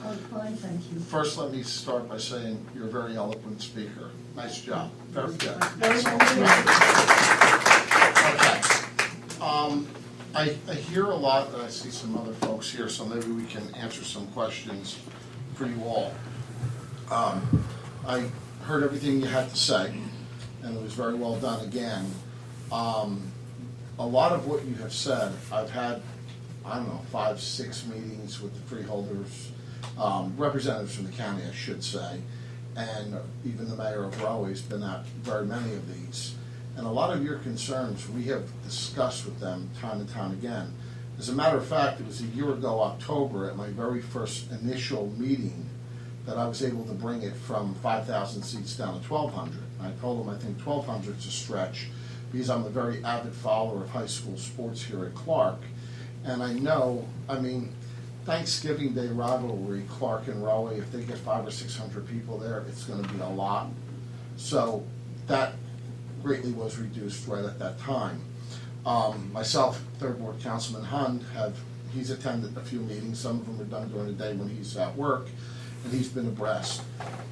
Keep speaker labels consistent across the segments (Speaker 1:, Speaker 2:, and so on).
Speaker 1: Fine, thank you.
Speaker 2: First, let me start by saying you're a very eloquent speaker. Nice job. Very good.
Speaker 1: Very well.
Speaker 2: Okay. I hear a lot, and I see some other folks here, so maybe we can answer some questions for you all. I heard everything you had to say, and it was very well done again. A lot of what you have said, I've had, I don't know, 5, 6 meetings with the freeholders, representatives from the county, I should say, and even the mayor of Rahway's been at very many of these. And a lot of your concerns we have discussed with them time and time again. As a matter of fact, it was a year ago, October, at my very first initial meeting, that I was able to bring it from 5,000 seats down to 1,200. And I told them I think 1,200 is a stretch, because I'm a very avid follower of high school sports here at Clark. And I know, I mean, Thanksgiving Day rivalry, Clark and Rahway, if they get 500 or 600 people there, it's gonna be a lot. So that greatly was reduced right at that time. Myself, Third Ward Councilman Hund, he's attended a few meetings. Some of them are done during the day when he's at work, and he's been abreast.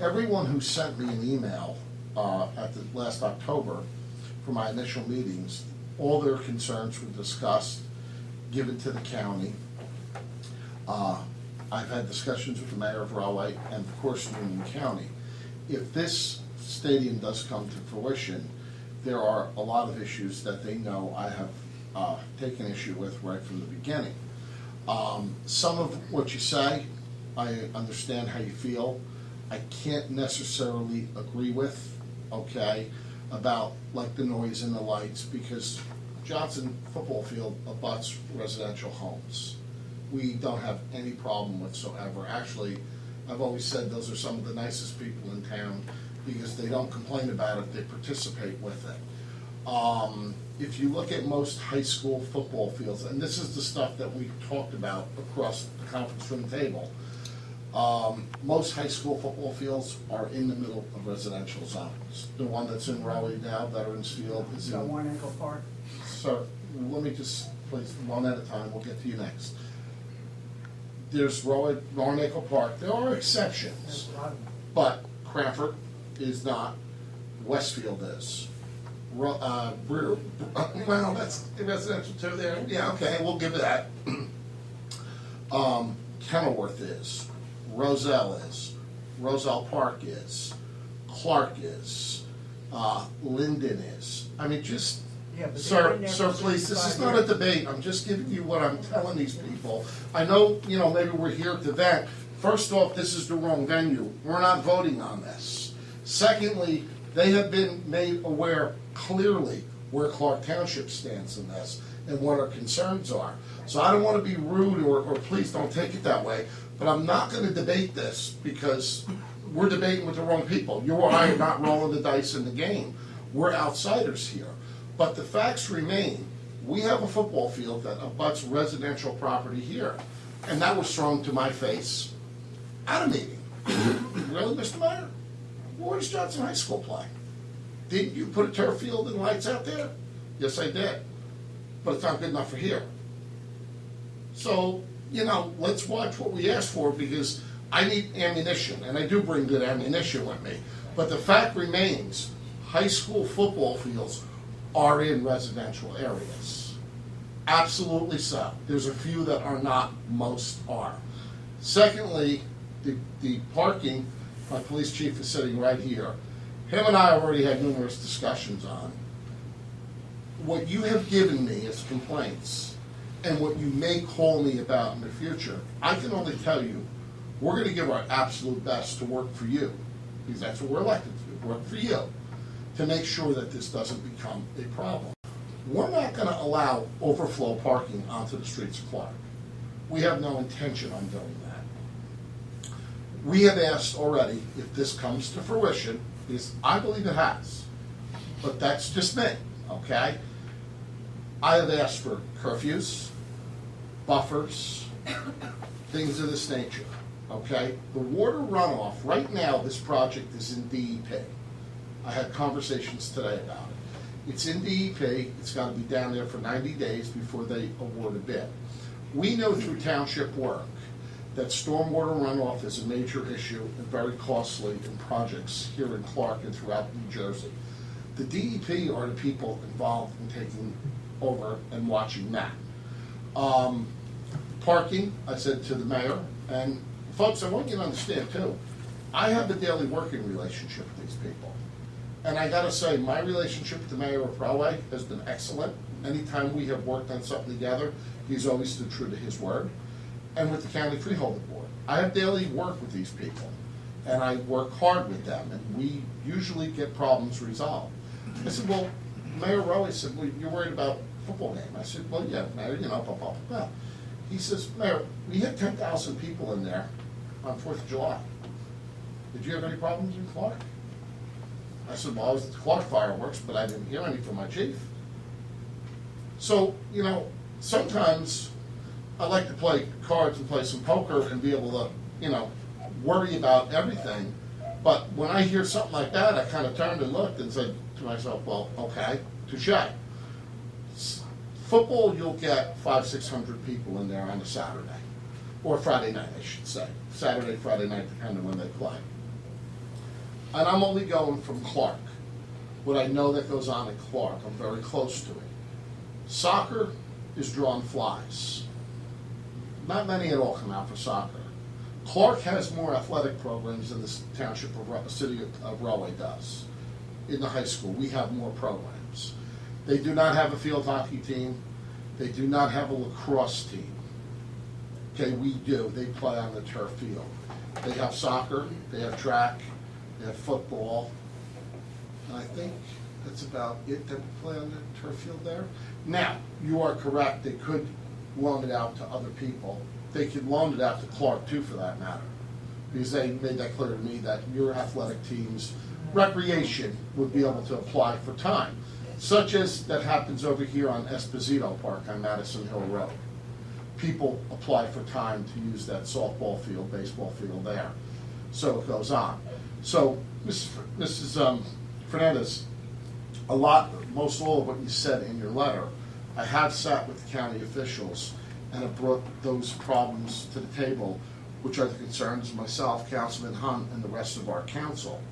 Speaker 2: Everyone who sent me an email at the last October for my initial meetings, all their concerns were discussed, given to the county. I've had discussions with the mayor of Rahway and of course Union County. If this stadium does come to fruition, there are a lot of issues that they know I have taken issue with right from the beginning. Some of what you say, I understand how you feel. I can't necessarily agree with, okay, about like the noise and the lights, because Johnson Football Field abuts residential homes. We don't have any problem whatsoever. Actually, I've always said those are some of the nicest people in town, because they don't complain about it, they participate with it. If you look at most high school football fields, and this is the stuff that we talked about across the conference room table, most high school football fields are in the middle of residential zones. The one that's in Rahway now, Veterans Field, is in...
Speaker 1: Warnaco Park.
Speaker 2: Sir, let me just, please, one at a time, we'll get to you next. There's Warnaco Park, there are exceptions, but Cranford is not, Westfield is. Well, that's residential too there, yeah, okay, we'll give it that. Kenilworth is, Roselle is, Roselle Park is, Clark is, Linden is. I mean, just,
Speaker 1: Yeah, but
Speaker 2: sir,
Speaker 1: they've been there
Speaker 2: sir,
Speaker 1: for
Speaker 2: please, this is
Speaker 1: 65
Speaker 2: not a
Speaker 1: years.
Speaker 2: debate, I'm just giving you what I'm telling these people. I know, you know, maybe we're here to vent. First off, this is the wrong venue, we're not voting on this. Secondly, they have been made aware clearly where Clark Township stands in this and what our concerns are. So I don't want to be rude, or please don't take it that way, but I'm not going to debate this because we're debating with the wrong people. You or I are not rolling the dice in the game. We're outsiders here. But the facts remain. We have a football field that abuts residential property here, and that was thrown to my face at a meeting. Really, Mr. Mayor? Where does Johnson High School play? Didn't you put a turf field and lights out there? Yes, I did. But it's not good enough for here. So, you know, let's watch what we ask for, because I need ammunition, and I do bring good ammunition with me. But the fact remains, high school football fields are in residential areas. Absolutely so. There's a few that are not, most are. Secondly, the parking, my police chief is sitting right here. Him and I have already had numerous discussions on. What you have given me as complaints, and what you may call me about in the future, I can only tell you, we're gonna give our absolute best to work for you, because that's what we're elected to do, work for you, to make sure that this doesn't become a problem. We're not gonna allow overflow parking onto the streets of Clark. We have no intention on doing that. We have asked already, if this comes to fruition, because I believe it has, but that's just me, okay? I have asked for curfews, buffers, things of this nature, okay? The water runoff, right now, this project is in DEP. I had conversations today about it. It's in DEP, it's gotta be down there for 90 days before they award a bid. We know through township work that stormwater runoff is a major issue and very costly in projects here in Clark and throughout New Jersey. The DEP are the people involved in taking over and watching that. Parking, I said to the mayor, and folks, I want you to understand too, I have a daily working relationship with these people. And I gotta say, my relationship with the mayor of Rahway has been excellent. Anytime we have worked on something together, he's always stood true to his word. And with the county freeholder board, I have daily work with these people, and I work hard with them, and we usually get problems resolved. I said, well, Mayor Rahway said, well, you're worried about football game. I said, well, yeah, Mayor, you know, blah, blah, blah. He says, Mayor, we had 10,000 people in there on 4th of July. Did you have any problems in Clark? I said, well, I was at the Clark fireworks, but I didn't hear any from my chief. So, you know, sometimes I like to play cards and play some poker and be able to, you know, worry about everything. But when I hear something like that, I kind of turned and looked and said to myself, well, okay, touche. Football, you'll get 500-600 people in there on a Saturday, or Friday night, I should say. Saturday, Friday night, depending on when they play. And I'm only going from Clark. What I know that goes on in Clark, I'm very close to it. Soccer is drawing flies. Not many at all come out for soccer. Clark has more athletic programs than the township of city of Rahway does. In the high school, we have more programs. They do not have a field hockey team. They do not have a lacrosse team. Okay, we do. They play on the turf field. They have soccer, they have track, they have football, and I think that's about it that we play on the turf field there. Now, you are correct, they could loan it out to other people. They could loan it out to Clark too, for that matter, because they made that clear to me that your athletic teams, recreation, would be able to apply for time, such as that happens over here on Esposito Park on Madison Hill Road. People apply for time to use that softball field, baseball field there. So it goes on. So, Mrs. Fernandez, most all of what you said in your letter, I have sat with the county officials and have brought those problems to the table, which are the concerns of myself, Councilman Hunt, and the rest of our council.